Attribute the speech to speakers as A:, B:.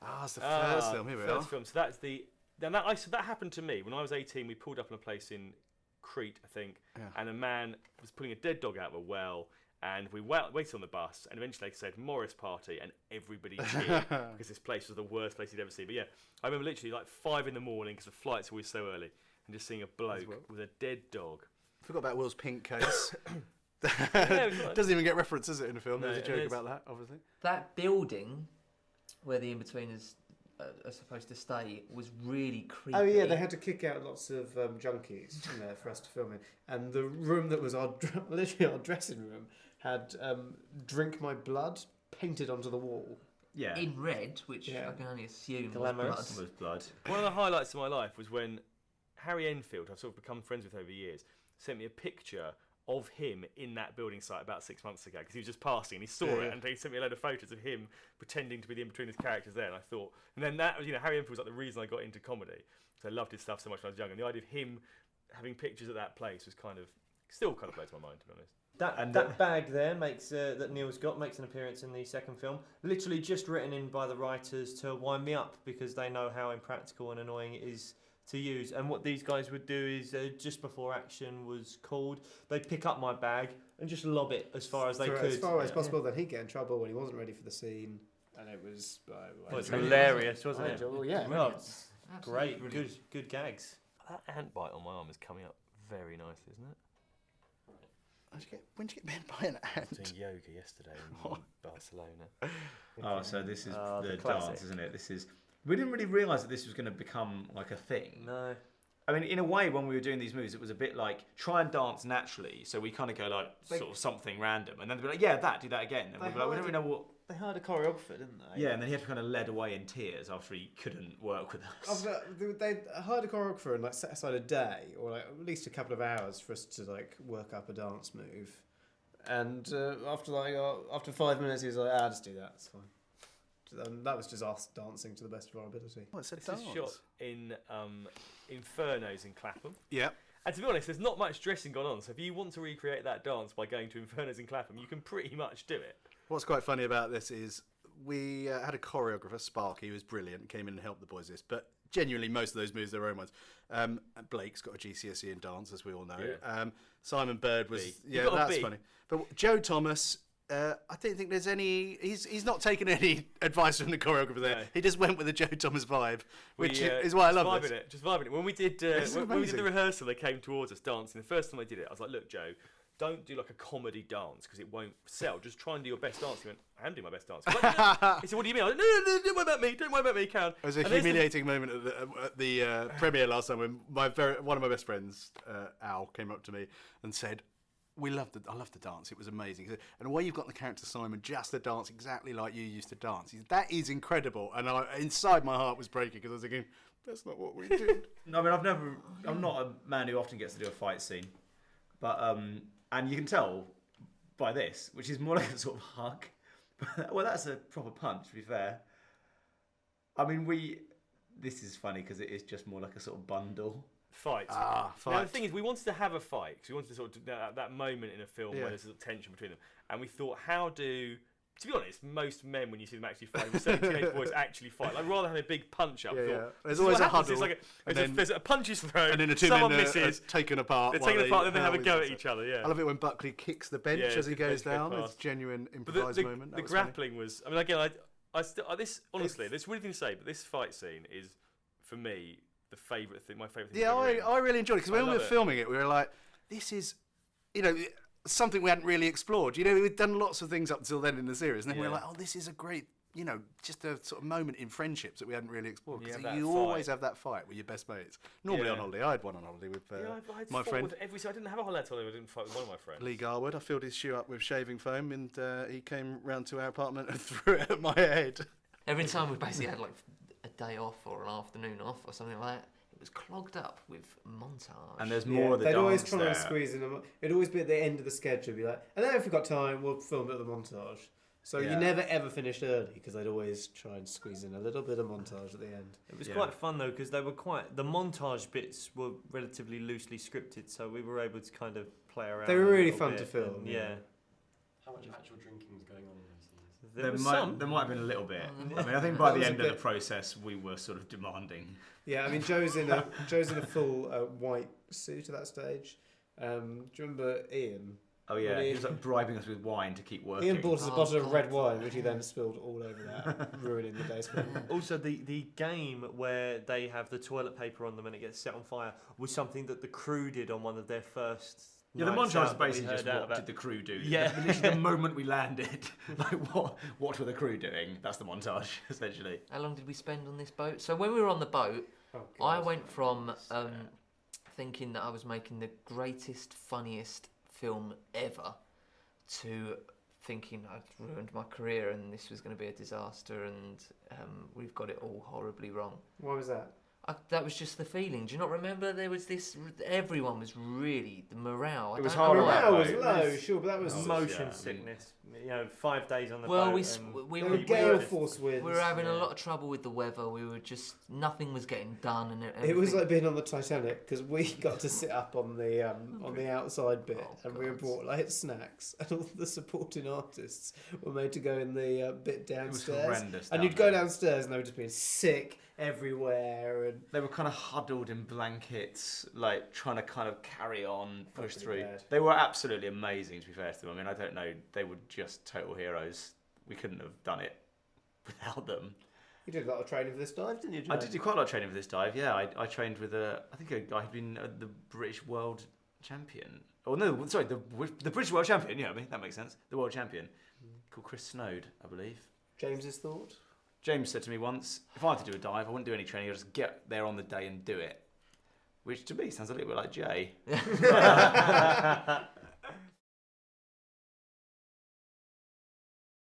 A: Ah, it's the first film. Here we are.
B: First film. So that's the. Then that happened to me when I was 18. We pulled up in a place in Crete, I think, and a man was pulling a dead dog out of a well. And we waited on the bus, and eventually they said Morris party, and everybody cheered because this place was the worst place you'd ever see. But yeah, I remember literally like 5 in the morning because the flight's always so early, and just seeing a bloke with a dead dog.
A: Forgot about Will's pink case.
B: Yeah,
A: doesn't even get reference, does it, in the film?
B: No,
A: There's a joke about that, obviously.
C: That building where the Inbetweeners are supposed to stay was really creepy.
D: Oh yeah, they had to kick out lots of junkies in there for us to film in, and the room that was literally our dressing room had "Drink My Blood" painted onto the wall.
E: Yeah.
C: In red, which I can only assume
D: Glamorous.
C: was blood.
B: One of the highlights of my life was when Harry Enfield, I've sort of become friends with over the years, sent me a picture of him in that building site about 6 months ago because he was just passing and he saw it and he sent me a load of photos of him pretending to be the In-Betweeners characters there, and I thought, and then that was, Harry Enfield was like the reason I got into comedy, so I loved his stuff so much when I was young, and the idea of him having pictures at that place was still kind of blows my mind, to be honest.
F: That bag there makes that Neil's got makes an appearance in the second film. Literally just written in by the writers to wind me up because they know how impractical and annoying it is to use. And what these guys would do is just before action was called, they'd pick up my bag and just lob it as far as they could.
D: As far as possible, then he'd get in trouble when he wasn't ready for the scene. And it was...
F: Well, it's hilarious, wasn't it?
D: Well, yeah.
F: Well, great, good gags.
B: That ant bite on my arm is coming up very nicely, isn't it?
A: When did you get bitten by an
B: I was
A: ant?
B: doing yoga yesterday in Barcelona.
E: Oh, so this is the
F: classic.
E: dance, isn't it? We didn't really realise that this was going to become like a thing.
F: No.
E: I mean, in a way, when we were doing these movies, it was a bit like try and dance naturally. So we kind of go like sort of something random, and then they'd be like, "Yeah, do that again." And we'd be like, "We don't really know what."
F: They hired a choreographer, didn't they?
E: Yeah, and then he had to kind of led away in tears after he couldn't work with us.
D: They hired a choreographer and like set aside a day or like at least a couple of hours for us to like work up a dance move. And after 5 minutes, he was like, just do that. It's fine. And that was just us dancing to the best of our ability.
A: Oh, it's a
B: This
A: dance.
B: is shot in Infernos in Clapham.
A: Yeah.
B: And to be honest, there's not much dressing gone on, so if you want to recreate that dance by going to Infernos in Clapham, you can pretty much do it.
A: What's quite funny about this is we had a choreographer, Sparky, who was brilliant, came in and helped the boys with this, but genuinely most of those moves are their own ones. Blake's got a GCSE in dance, as we all know.
B: Yeah.
A: Simon Bird was...
B: B.
A: Yeah,
B: You got a
A: that's
B: B.
A: funny. But Joe Thomas... I don't think there's any... He's not taken any advice from the choreographer there.
B: No.
A: He just went with the Joe Thomas vibe, which is why I love this.
B: Just vibing it. When we did when we did the rehearsal, they came towards us dancing. The first time I did it, I was like, "Look, Joe, don't do like a comedy dance because it won't sell. Just try and do your best dance." He went, "I am doing my best dance." Like, no. He said, "What do you mean?" I was like, "No, don't worry about me. Don't worry about me, Karen."
A: It was a humiliating moment at the premiere last time when one of my best friends, Al, came up to me and said, I loved the dance. It was amazing. And the way you've got the character Simon just to dance exactly like you used to dance, that is incredible. And inside my heart was breaking because I was thinking, that's not what we do.
E: No, I mean, I'm not a man who often gets to do a fight scene, but and you can tell by this, which is more like a sort of hug. Well, that's a proper punch, to be fair. I mean, this is funny because it is just more like a sort of bundle.
B: Fight.
A: Fight.
B: Now, the thing is, we wanted to have a fight because we wanted to sort of do that moment in a film where there's a sort of tension between them, and we thought, to be honest, most men, when you see them actually fight, certainly teenage boys actually fight. Like, rather than having a big punch up,
A: There's always a huddle.
B: It's like there's a punch is thrown,
A: and then the two
B: someone
A: men
B: misses,
A: are taken apart.
B: they're taken apart, then they have a go at each other. Yeah,
A: I love it when Buckley kicks the bench as he goes down. It's a genuine improvised moment.
B: The grappling was. I mean, again, this honestly, there's really thing to say, but this fight scene is, for me, the favourite thing. My favourite thing.
A: Yeah, I really enjoyed it because when we were filming it, we were like, this is, something we hadn't really explored. We'd done lots of things up until then in the series, and then we were like, oh, this is a great, just a sort of moment in friendships that we hadn't really explored. Because you always have that fight with your best mates. Normally on holiday. I had one on holiday with my friend.
B: I didn't have a holiday holiday. I didn't fight with one of my friends.
A: Lee Garwood. I filled his shoe up with shaving foam, and he came round to our apartment and threw it at my head.
C: Every time we basically had like a day off or an afternoon off or something like that, it was clogged up with montage.
E: And there's more of the
D: they'd
E: dance
D: always try
E: there.
D: and squeeze in. It'd always be at the end of the schedule. Be like, and then if we've got time, we'll film it at the montage. So you never ever finished early because they'd always try and squeeze in a little bit of montage at the end.
F: It was quite fun though because the montage bits were relatively loosely scripted, so we were able to kind of play around.
D: They were really fun to film.
F: Yeah.
G: How much actual drinking was going on in those scenes?
F: There was some.
E: There might have been a little bit.
C: Oh,
E: I mean, I think by
D: That
E: the
D: was a
E: end of the
D: bit-
E: process, we were sort of demanding.
D: Yeah, I mean, Joe's in a full white suit at that stage. Do you remember Ian?
E: Oh yeah,
D: When
E: he was like bribing us with wine to keep working.
D: Ian bought us a
C: Oh,
D: bottle of
C: God.
D: red wine, which he then spilled all over that, ruining the day's film.
F: Also, the game where they have the toilet paper on them and it gets set on fire was something that the crew did on one of their first.
E: Yeah, the
F: nights
E: montage is
F: out that we
E: basically just
F: heard out
E: what
F: about.
E: did the crew do.
F: Yeah.
E: Literally the moment we landed, like what were the crew doing? That's the montage, essentially.
C: How long did we spend on this boat? So when we were on the boat,
D: Oh,
C: I went from thinking that I was making the greatest, funniest film ever to thinking I'd ruined my career and this was going to be a disaster and we've got it all horribly wrong.
D: Why was that?
C: That was just the feeling. Do you not remember there was this? Everyone was really the morale. I
E: It was
C: don't know
E: hard
C: why.
E: on
D: Morale was
E: that boat.
D: low, sure, but that was
F: Motion
E: yeah,
F: sickness. 5 days on the
C: Well,
F: boat.
C: we
F: and
C: we
D: there
C: were
D: were gale
C: we
D: force winds.
C: were having a lot of trouble with the weather. We were just nothing was getting done, and
D: It was
C: everything-
D: like being on the Titanic because we got to sit up on the outside bit,
C: Oh,
D: and we were
C: God.
D: brought like snacks, and all the supporting artists were made to go in the bit
E: It was
D: downstairs.
E: horrendous.
D: And
E: down
D: you'd go
E: there.
D: downstairs, and they were just being sick everywhere, and
E: They were kind of huddled in blankets, like trying to kind of carry on, push
D: pretty
E: through.
D: bad.
E: They were absolutely amazing, to be fair to them. I mean, I don't know, they were just total heroes. We couldn't have done it without them.
D: you did a lot of training for this dive, didn't you, Joe?
E: I did do quite a lot of training for this dive. Yeah, I trained with I think a guy who'd been the British world champion. Oh no, sorry, the British world champion. Yeah, I mean that makes sense. The world champion, called Chris Snowd, I believe.
D: James's thought.
E: James said to me once, if I had to do a dive, I wouldn't do any training. I'd just get there on the day and do it. Which to me sounds a little bit like Jay.